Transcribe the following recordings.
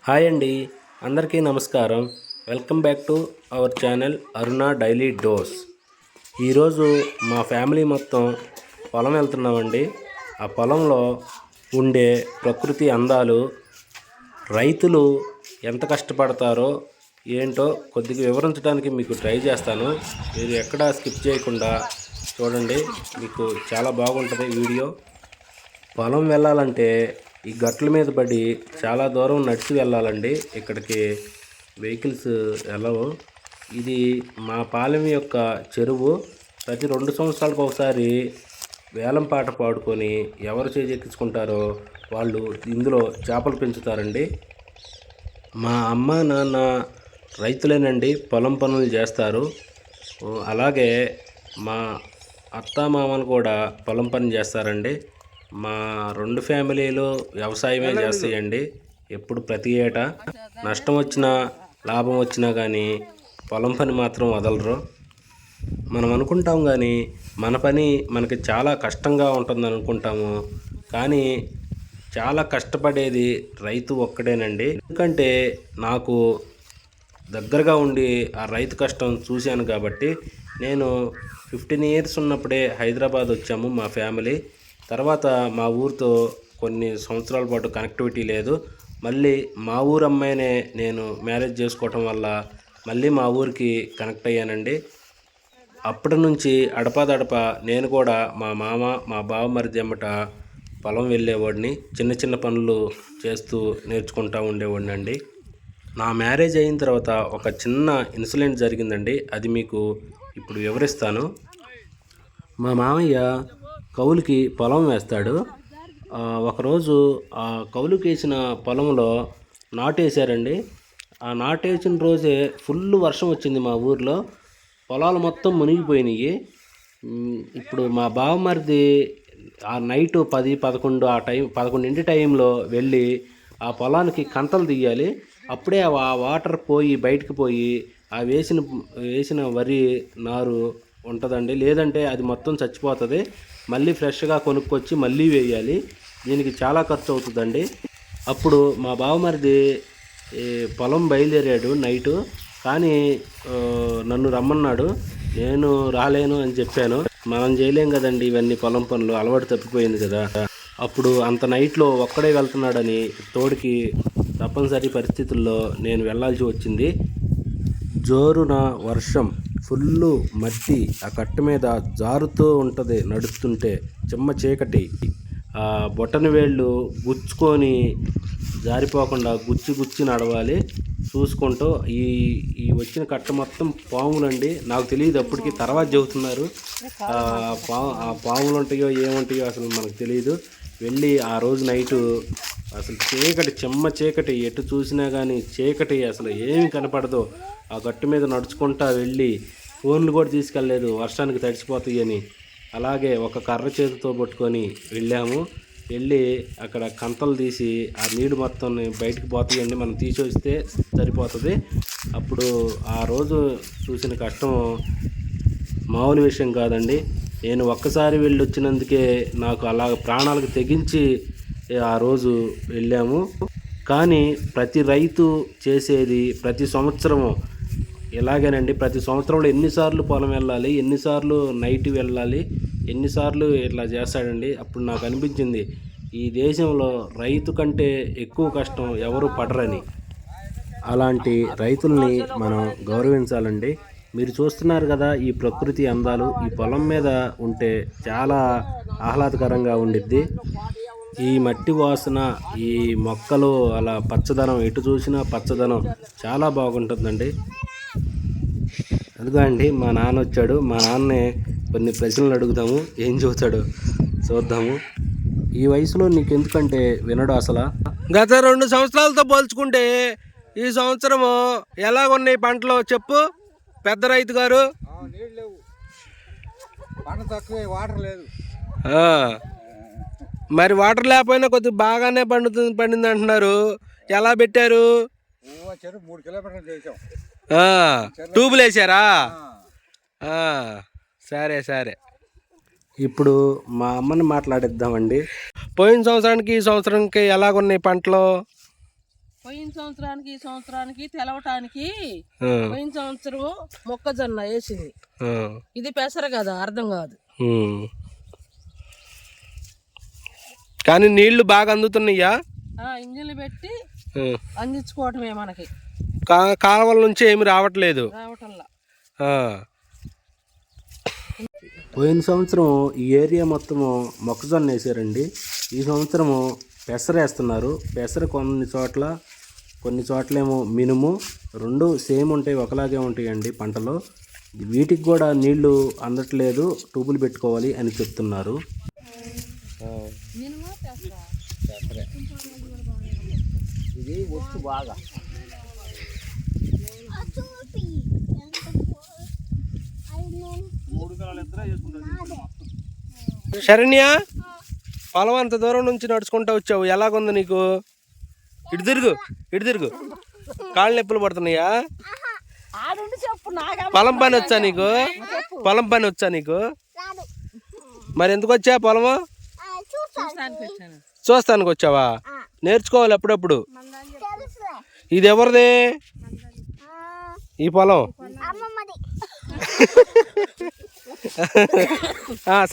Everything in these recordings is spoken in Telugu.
హాయ్ అండి, అందరికీ నమస్కారం. Welcome back to our channel Aruna daily dose. ఈరోజు మా ఫ్యామిలీ మొత్తం పొలం వెళ్తున్నామండి. ఆ పొలంలో ఉండే ప్రకృతి అందాలు, రైతులు ఎంత కష్టపడతారో ఏంటో కొద్దిగా వివరించడానికి మీకు ట్రై చేస్తాను. మీరు ఎక్కడా స్కిప్ చేయకుండా చూడండి, మీకు చాలా బాగుంటుంది వీడియో. పొలం వెళ్ళాలంటే ఈ గట్ల మీద పడి చాలా దూరం నడిచి వెళ్ళాలండి. ఇక్కడికి వెహికల్స్ వెళ్ళవు. ఇది మా పాలెం యొక్క చెరువు. ప్రతి 2 సంవత్సరాలకు ఒకసారి వేలం పాట పాడుకొని ఎవరు చేజెక్కించుకుంటారో వాళ్ళు ఇందులో చేపలు పెంచుతారండి. మా అమ్మ నాన్న రైతులేనండి, పొలం పనులు చేస్తారు. అలాగే మా అత్తామామలు కూడా పొలం పని చేస్తారండి. మా 2 ఫ్యామిలీలు వ్యవసాయమే చేస్తాయండి. ఎప్పుడు ప్రతి ఏటా నష్టం వచ్చినా లాభం వచ్చినా కానీ పొలం పని మాత్రం వదలరు. మనం అనుకుంటాం కానీ మన పని మనకి చాలా కష్టంగా ఉంటుంది అనుకుంటాము, కానీ చాలా కష్టపడేది రైతు ఒక్కడేనండి. ఎందుకంటే నాకు దగ్గరగా ఉండి ఆ రైతు కష్టం చూశాను కాబట్టి. నేను 15 ఇయర్స్ ఉన్నప్పుడే హైదరాబాద్ వచ్చాము మా ఫ్యామిలీ. తర్వాత మా ఊరితో కొన్ని సంవత్సరాల పాటు కనెక్టివిటీ లేదు. మళ్ళీ మా ఊరు అమ్మాయినే నేను మ్యారేజ్ చేసుకోవటం వల్ల మళ్ళీ మా ఊరికి కనెక్ట్ అయ్యానండి. అప్పటి నుంచి అడపాదడప నేను కూడా మా మామ మా బావమరిది ఎమ్మట పొలం వెళ్ళేవాడిని. చిన్న చిన్న పనులు చేస్తూ నేర్చుకుంటూ ఉండేవాడిని అండి. నా మ్యారేజ్ అయిన తర్వాత ఒక చిన్న ఇన్సిడెంట్ జరిగిందండి. అది మీకు ఇప్పుడు వివరిస్తాను. మా మామయ్య కౌలుకి పొలం వేస్తాడు. ఒకరోజు ఆ కౌలుకి వేసిన పొలంలో నాటేశారండి. ఆ నాటేసిన రోజే ఫుల్ వర్షం వచ్చింది మా ఊర్లో. పొలాలు మొత్తం మునిగిపోయినాయి. ఇప్పుడు మా బావమరిది ఆ నైటు 10-11 ఆ టైం 11 టైంలో వెళ్ళి ఆ పొలానికి కంతలు తీయాలి. అప్పుడే ఆ వాటర్ పోయి బయటకు పోయి ఆ వేసిన వరి నారు ఉంటుందండి. లేదంటే అది మొత్తం చచ్చిపోతుంది. మళ్ళీ ఫ్రెష్గా కొనుక్కొచ్చి మళ్ళీ వేయాలి. దీనికి చాలా ఖర్చు అవుతుందండి. అప్పుడు మా బావమరిది పొలం బయలుదేరాడు నైటు. కానీ నన్ను రమ్మన్నాడు. నేను రాలేను అని చెప్పాను. మనం చేయలేం కదండి ఇవన్నీ, పొలం పనులు అలవాటు తప్పిపోయింది కదా. అప్పుడు అంత నైట్లో ఒక్కడే వెళ్తున్నాడని తోడికి తప్పనిసరి పరిస్థితుల్లో నేను వెళ్ళాల్సి వచ్చింది. జోరున వర్షం, ఫుల్లు మట్టి ఆ కట్ట మీద జారుతూ ఉంటుంది నడుస్తుంటే. చిమ్మ చీకటి, ఆ బొటన వేళ్ళు గుచ్చుకొని జారిపోకుండా గుచ్చి నడవాలి చూసుకుంటూ. ఈ వచ్చిన కట్ట మొత్తం పాములండి. నాకు తెలియదు అప్పటికి, తర్వాత చెబుతున్నారు ఆ పాములు ఉంటాయో ఏముంటాయో అసలు మనకు తెలియదు. వెళ్ళి ఆ రోజు నైటు అసలు చీకటి, చెమ్మ చీకటి, ఎటు చూసినా కానీ చీకటి, అసలు ఏమి కనపడదు. ఆ గట్టు మీద నడుచుకుంటా వెళ్ళి ఫోన్లు కూడా తీసుకెళ్ళలేదు వర్షానికి తడిసిపోతాయి అని. అలాగే ఒక కర్ర చేతితో పట్టుకొని వెళ్ళాము. వెళ్ళి అక్కడ కంతలు తీసి ఆ నీడు మొత్తం బయటకు పోతాయండి, మనం తీసి వస్తే సరిపోతుంది. అప్పుడు ఆ రోజు చూసిన కష్టం మామూలు విషయం కాదండి. నేను ఒక్కసారి వెళ్ళి వచ్చినందుకే నాకు అలా ప్రాణాలకు తెగించి ఆ రోజు వెళ్ళాము. కానీ ప్రతి రైతు చేసేది ప్రతి సంవత్సరము ఇలాగేనండి. ప్రతి సంవత్సరంలో ఎన్నిసార్లు పొలం వెళ్ళాలి, ఎన్నిసార్లు నైట్ వెళ్ళాలి, ఎన్నిసార్లు ఇట్లా చేస్తాడండి. అప్పుడు నాకు అనిపించింది ఈ దేశంలో రైతు కంటే ఎక్కువ కష్టం ఎవరు పడరని. అలాంటి రైతుల్ని మనం గౌరవించాలండి. మీరు చూస్తున్నారు కదా ఈ ప్రకృతి అందాలు. ఈ పొలం మీద ఉంటే చాలా ఆహ్లాదకరంగా ఉండిద్ది. ఈ మట్టి వాసన, ఈ మొక్కలు అలా పచ్చదనం, ఎటు చూసినా పచ్చదనం చాలా బాగుంటుందండి. అదిగో అండి మా నాన్న వచ్చాడు. మా నాన్నే కొన్ని ప్రశ్నలు అడుగుదాము, ఏం చెబుతాడు చూద్దాము. ఈ వయసులో నీకు ఎందుకంటే వినడు అసలు. గత 2 సంవత్సరాలతో పోల్చుకుంటే ఈ సంవత్సరము ఎలాగున్నాయి పంటలు చెప్పు పెద్ద రైతు గారు. మరి వాటర్ లేకపోయినా కొద్దిగా బాగానే పండింది అంటున్నారు. ఎలా పెట్టారు? 3 కిలోమీటర్లు చేసాం. ట్యూబులు వేసారా? సరే. ఇప్పుడు మా అమ్మని మాట్లాడిద్దామండి. పోయిన సంవత్సరానికి ఈ సంవత్సరానికి ఎలాగున్నాయి పంటలు? పోయిన సంవత్సరానికి ఈ సంవత్సరానికి తెలవటానికి ఆ, పోయిన సంవత్సరం మొక్కజొన్న వేసింది. ఆ, ఇది పెసర కదా, అర్థం కాదు. ఉమ్. కానీ నీళ్లు బాగా అందుతున్నాయా? ఇంజిన్లు పెట్టి ఆ, అందించుకోవటమే మనకి, కాలువల నుంచి ఏమి రావట్లేదు. రావటంలా. ఆ, పోయిన సంవత్సరం ఈ ఏరియా మొత్తము మొక్కజొన్న వేసారండి. ఈ సంవత్సరము పెసర వేస్తున్నారు. పెసర కొన్ని చోట్లేమో మినుము, రెండు సేమ్ ఉంటాయి, ఒకలాగే ఉంటాయండి పంటలు. వీటికి కూడా నీళ్లు అందట్లేదు, ట్యూబులు పెట్టుకోవాలి అని చెప్తున్నారు. ఇది ఒట్టు బాగా శరణ్య, పొలం అంత దూరం నుంచి నడుచుకుంటూ వచ్చావు, ఎలాగుంది నీకు? ఇటు తిరుగు. కాళ్ళు నొప్పులు పడుతున్నాయా? పొలం పని వచ్చా నీకు? మరి ఎందుకు వచ్చా పొలము? చూస్తానికి వచ్చావా? నేర్చుకోవాలి అప్పుడప్పుడు. ఇది ఎవరిది ఈ పొలం?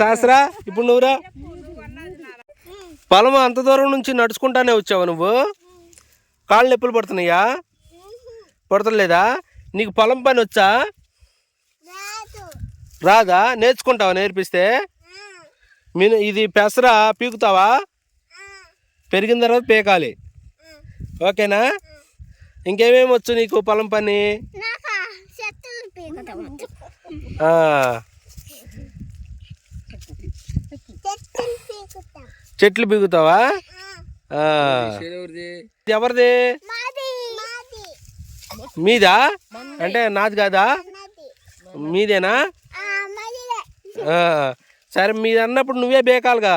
శాస్త్రా, ఇప్పుడు నువ్వురా. పొలం అంత దూరం నుంచి నడుచుకుంటానే వచ్చావా నువ్వు? కాళ్ళు నొప్పులు పడుతున్నాయా? పడతలేదా? నీకు పొలం పని వచ్చా? రాదా? నేర్చుకుంటావా? నేర్పిస్తే ఇది పెసర పీకుతావా? పెరిగిన తర్వాత పీకాలి, ఓకేనా? ఇంకేమేమి వచ్చు నీకు పొలం పని? చెట్లు పీకుతావా? ఎవరిది? మీదా? అంటే నాది కాదా? మీదేనా? సరే, మీది అన్నప్పుడు నువ్వే బేకాలిగా.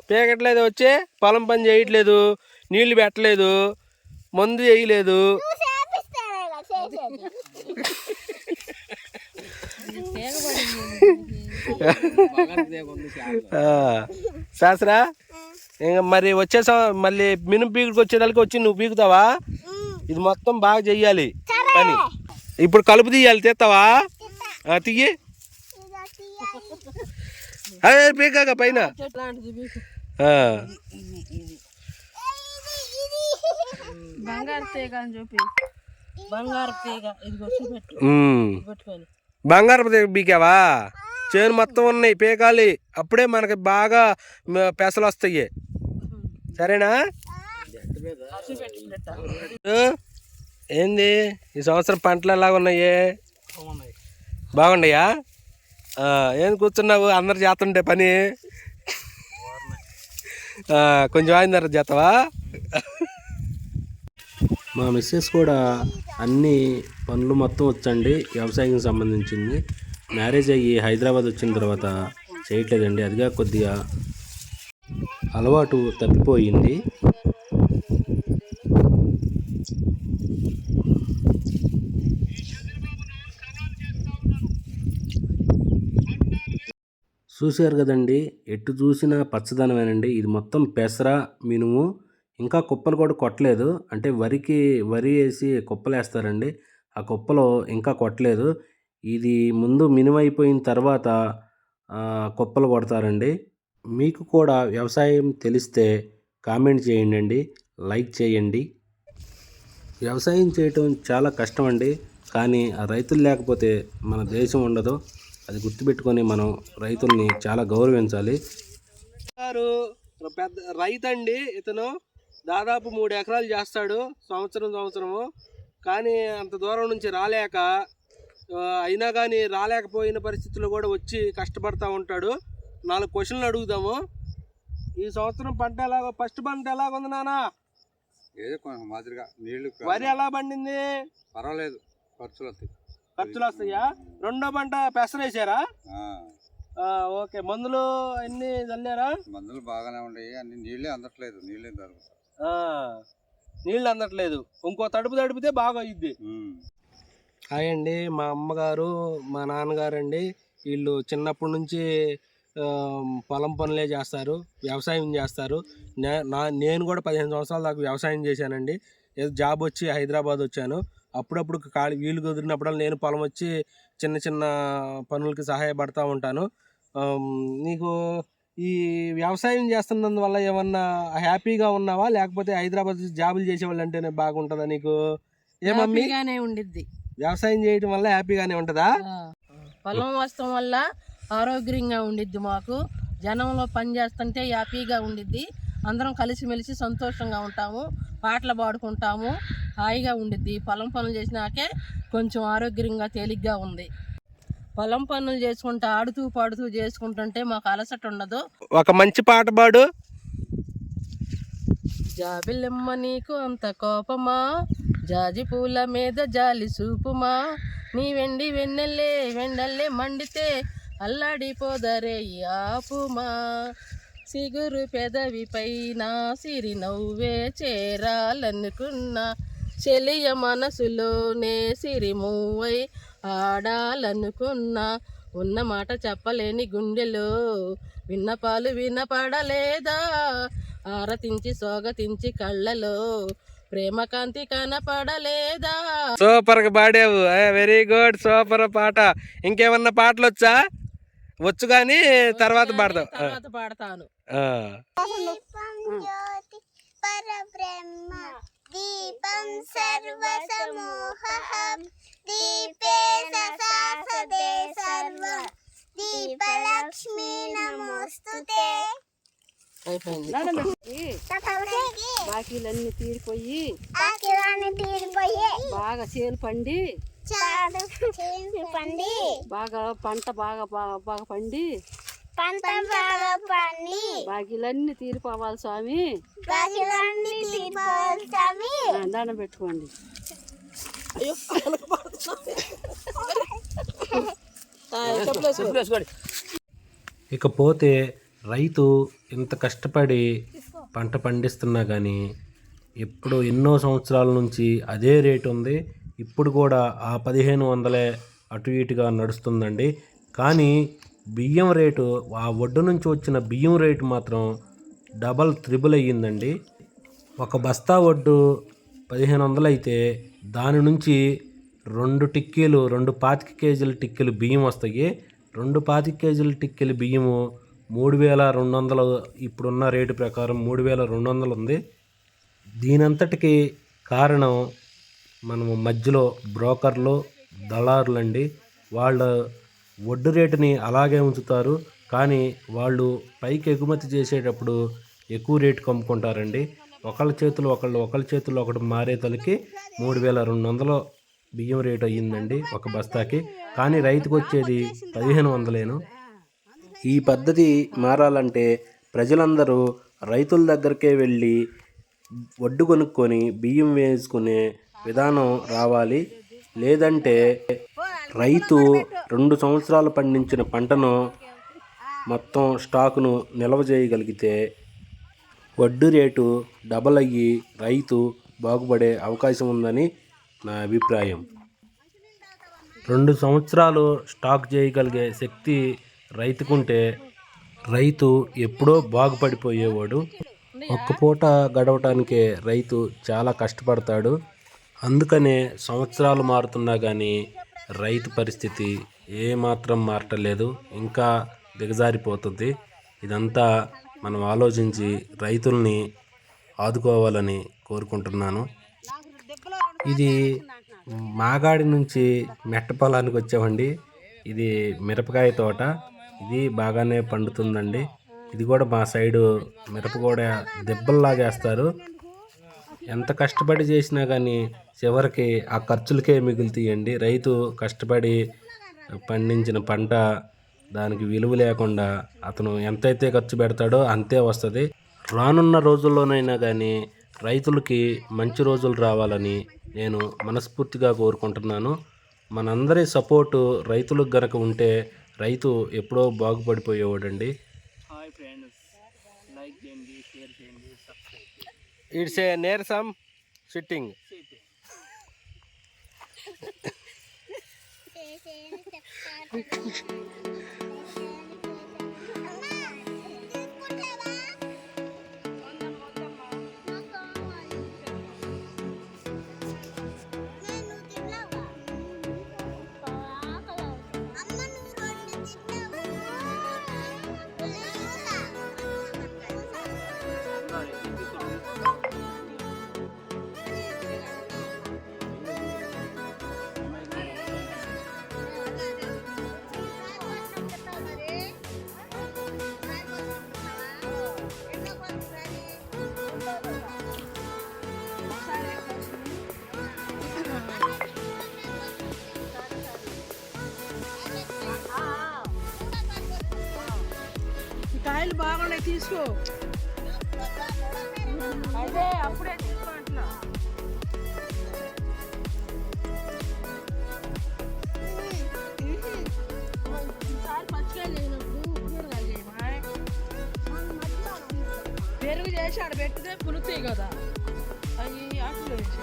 పీకట్లేదు, వచ్చే పొలం పని చేయట్లేదు, నీళ్లు పెట్టలేదు, మందు చేయలేదు. శాస్త్రా, ఇంకా మరి మళ్ళీ మినుము పీకుడికి వచ్చేదానికి వచ్చి నువ్వు పీకుతావా? ఇది మొత్తం బాగా చెయ్యాలి పని. ఇప్పుడు కలుపు తీయాలి, తీస్తావా? తీయి. అదే పీకాక పైన. బంగారు తీగ అని చూపి, బంగారు తీగ ఇదిగో చూపెట్టు. బంగారపు తీగ పీకావా? చేను మొత్తం ఉన్నాయి, పీకాలి. అప్పుడే మనకి బాగా పెసలు వస్తాయి, సరేనా? ఏంది ఈ సంవత్సరం పంటలు ఎలాగున్నాయి? బాగున్నాయా? ఏం కూర్చున్నావు? అందరు చేస్తుంటే పని కొంచెం ఆయన చేస్తావా? మా మిస్సెస్ కూడా అన్ని పనులు మొత్తం వచ్చండి, వ్యవసాయం సంబంధించింది. మ్యారేజ్ అయ్యి హైదరాబాద్ వచ్చిన తర్వాత చేయట్లేదండి, అదిగా కొద్దిగా అలవాటు తప్పిపోయింది. చూశారు కదండి, ఎటు చూసినా పచ్చదనమేనండి. ఇది మొత్తం పెసర, మినుము, ఇంకా కుప్పలు కూడా కొట్టలేదు. అంటే వరి వేసి కుప్పలు వేస్తారండి, ఆ కుప్పలో ఇంకా కొట్టలేదు. ఇది ముందు మినుము అయిపోయిన తర్వాత కుప్పలు కొడతారండి. మీకు కూడా వ్యవసాయం తెలిస్తే కామెంట్ చేయండి, లైక్ చేయండి. వ్యవసాయం చేయటం చాలా కష్టం అండి, కానీ ఆ రైతులు లేకపోతే మన దేశం ఉండదు. అది గుర్తుపెట్టుకొని మనం రైతుల్ని చాలా గౌరవించాలి. పెద్ద రైతు అండి ఇతను, దాదాపు 3 ఎకరాలు చేస్తాడు సంవత్సరము. కానీ అంత దూరం నుంచి రాలేక, అయినా కానీ రాలేకపోయిన పరిస్థితుల్లో కూడా వచ్చి కష్టపడతా ఉంటాడు. 4 క్వశ్చన్లు అడుగుదాము. ఈ సంవత్సరం పంట ఎలాగో? ఫస్ట్ పంట ఎలాగుంది నానా? ఏదో కొంచెం మాదిరిగా నీళ్లు వరి ఎలా పండింది? పర్వాలేదు, ఖర్చులు వస్తాయా? రెండో పంట పెసర వేసారా? ఓకే. మందులు ఎన్ని చల్లారా? మందులు బాగానే ఉన్నాయి, అన్ని నీళ్ళే అందట్లేదు, నీళ్ళు అందట్లేదు. ఇంకో తడిపితే బాగా అయ్యిద్ది. హాయ్ అండి, మా అమ్మగారు మా నాన్నగారు అండి, వీళ్ళు చిన్నప్పటి నుంచి పొలం పనులే చేస్తారు, వ్యవసాయం చేస్తారు. నేను కూడా 15 సంవత్సరాల దాకా వ్యవసాయం చేశానండి. ఏదో జాబ్ వచ్చి హైదరాబాద్ వచ్చాను. అప్పుడప్పుడు ఖాళీ వీలు కుదిరినప్పుడల్లా నేను పొలం వచ్చి చిన్న చిన్న పనులకి సహాయపడతా ఉంటాను. నీకు ఈ వ్యవసాయం చేస్తున్నందువల్ల ఏమన్నా హ్యాపీగా ఉన్నావా, లేకపోతే హైదరాబాద్ జాబులు చేసేవాళ్ళు అంటేనే బాగుంటుందా నీకు? ఏమమ్మీ, హ్యాపీగానే ఉండిద్ది. వ్యవసాయం చేయడం వల్ల హ్యాపీగానే ఉంటుందా? పొలం వస్తాం వల్ల ఆరోగ్యంగా ఉండిద్ది. మాకు జనంలో పని చేస్తుంటే హ్యాపీగా ఉండిద్ది. అందరం కలిసిమెలిసి సంతోషంగా ఉంటాము, పాటలు పాడుకుంటాము, హాయిగా ఉండిద్ది. పొలం పనులు చేసినాకే కొంచెం ఆరోగ్యంగా తేలిగ్గా ఉంది. పొలం పనులు చేసుకుంటూ ఆడుతూ పాడుతూ చేసుకుంటుంటే మాకు అలసట ఉండదు. ఒక మంచి పాట పాడు. జాబిలమ్మ నీకు అంత కోపమా, జాజి పూల మీద జాలి చూపుమా, నీ వెండి వెన్నెల్లే వెండల్లే మండితే అల్లాడిపోదరే ఆపుమా, సిగురు పెదవి పైన సిరి నవ్వే చేరాలనుకున్నా, చెలియ మనసులోనే సిరిమూవై ఆడాలనుకున్నా, ఉన్న మాట చెప్పలేని గుండెలో విన్నపాలు వినపడలేదా, ఆరతించి సోగతించి కళ్ళలో ప్రేమ కాంతి కనపడలేదా. సూపర్ గా పాడావు, వెరీ గుడ్, సూపర్ పాట. ఇంకేమన్నా పాటలు వచ్చా? వచ్చు కానీ తర్వాత పాడతావు. తర్వాత పాడతాను. దీపం సర్వసమూహం దీపేన సాసదే సర్వం దీపలక్ష్మీ నమోస్తుతే. అయిపోయింది. బాకీలన్నీ తీరిపోయి బాగా చేలు పండి బాగా పంట బాగా పండి బాకీలన్నీ తీరిపోవాలి స్వామి. దండం పెట్టుకోండి. ఇకపోతే రైతు ఇంత కష్టపడి పంట పండిస్తున్నా కానీ ఎప్పుడు ఎన్నో సంవత్సరాల నుంచి అదే రేటు ఉంది. ఇప్పుడు కూడా ఆ 1500 అటు ఇటుగా నడుస్తుందండి. కానీ బియ్యం రేటు, ఆ ఒడ్డు నుంచి వచ్చిన బియ్యం రేటు మాత్రం డబల్ త్రిబుల్ అయ్యిందండి. ఒక బస్తా ఒడ్డు 1500 అయితే దాని నుంచి 2 టిక్కీలు 25 కేజీల టిక్కీలు బియ్యం వస్తాయి. 25 కేజీల టిక్కీల బియ్యము 3200, ఇప్పుడున్న రేటు ప్రకారం 3200 ఉంది. దీనంతటికి కారణం మనము మధ్యలో బ్రోకర్లు, దళారులండి. వాళ్ళ ఒడ్డు రేటుని అలాగే ఉంచుతారు, కానీ వాళ్ళు పైకి ఎగుమతి చేసేటప్పుడు ఎక్కువ రేటుకి అమ్ముకుంటారండి. ఒకళ్ళ చేతులు ఒకటి మారే తలకి 3200 బియ్యం రేటు అయ్యిందండి ఒక బస్తాకి. కానీ రైతుకు వచ్చేది 1500. ఈ పద్ధతి మారాలంటే ప్రజలందరూ రైతుల దగ్గరికే వెళ్ళి వడ్డు కొనుక్కొని బియ్యం వేసుకునే విధానం రావాలి. లేదంటే రైతు 2 సంవత్సరాలు పండించిన పంటను మొత్తం స్టాకును నిల్వ చేయగలిగితే వడ్డు రేటు డబల్ అయ్యి రైతు బాగుపడే అవకాశం ఉందని నా అభిప్రాయం. 2 సంవత్సరాలు స్టాక్ చేయగలిగే శక్తి రైతుకుంటే రైతు ఎప్పుడో బాగుపడిపోయేవాడు. ఒక్క పూట గడవటానికే రైతు చాలా కష్టపడతాడు. అందుకనే సంవత్సరాలు మారుతున్నా కానీ రైతు పరిస్థితి ఏమాత్రం మారటలేదు, ఇంకా దిగజారిపోతుంది. ఇదంతా మనం ఆలోచించి రైతుల్ని ఆదుకోవాలని కోరుకుంటున్నాను. ఇది మాగాడి నుంచి మెట్ట పొలానికి వచ్చామండి. ఇది మిరపకాయ తోట. ఇది బాగానే పండుతుందండి. ఇది కూడా మా సైడు మిరప కూడా దెబ్బల్లాగేస్తారు. ఎంత కష్టపడి చేసినా కానీ చివరికి ఆ ఖర్చులకే మిగులుతాయండి. రైతు కష్టపడి పండించిన పంట దానికి విలువ లేకుండా అతను ఎంతైతే ఖర్చు పెడతాడో అంతే వస్తుంది. రానున్న రోజుల్లోనైనా కానీ రైతులకి మంచి రోజులు రావాలని నేను మనస్ఫూర్తిగా కోరుకుంటున్నాను. మనందరి సపోర్టు రైతులకు గనక ఉంటే రైతు ఎప్పుడో బాగుపడిపోయేవాడండి. ఇట్స్ ఏ నీరసం సిట్టింగ్. కాయలు బాగున్నాయి తీసుకో. అదే అప్పుడే తీసుకో అంటున్నా. ఈసారి పచ్చికాయలు లేనప్పుడు కూరగాయలు చేయమా. పెరుగు చేసి ఆడ పెట్టితే పులుతాయి కదా, అవి ఆకులు వేసి.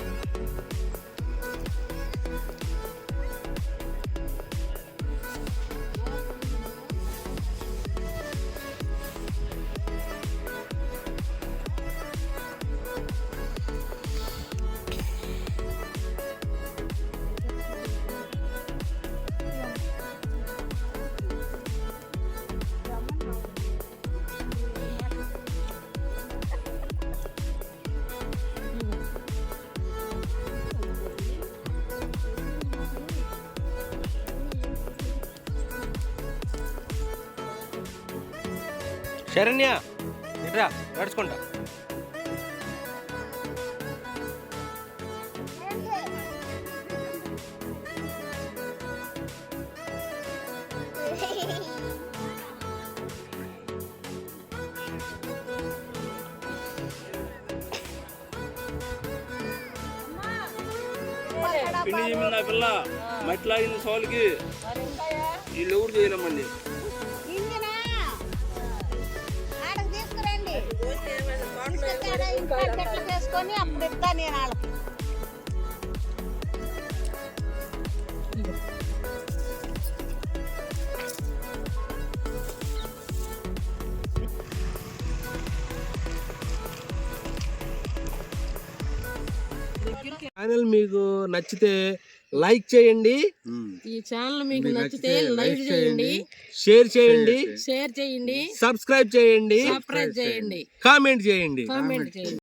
శరణ్య ఇట్రా నడుచుకుంటా. పిండి చేయమని నా పిల్ల మట్లాగిన సోలికి వీళ్ళు ఎవరు చేయలేమండి. చేసుకొని అప్పుడు ఇస్తా నేను వాళ్ళకి. ఛానల్ మీకు నచ్చితే లైక్ చేయండి, ఈ ఛానల్ మీకు నచ్చితే లైక్ చేయండి, షేర్ చేయండి, షేర్ చేయండి, సబ్స్క్రైబ్ చేయండి, సబ్స్క్రైబ్ చేయండి, కామెంట్ చేయండి. కామెంట్ చేయండి.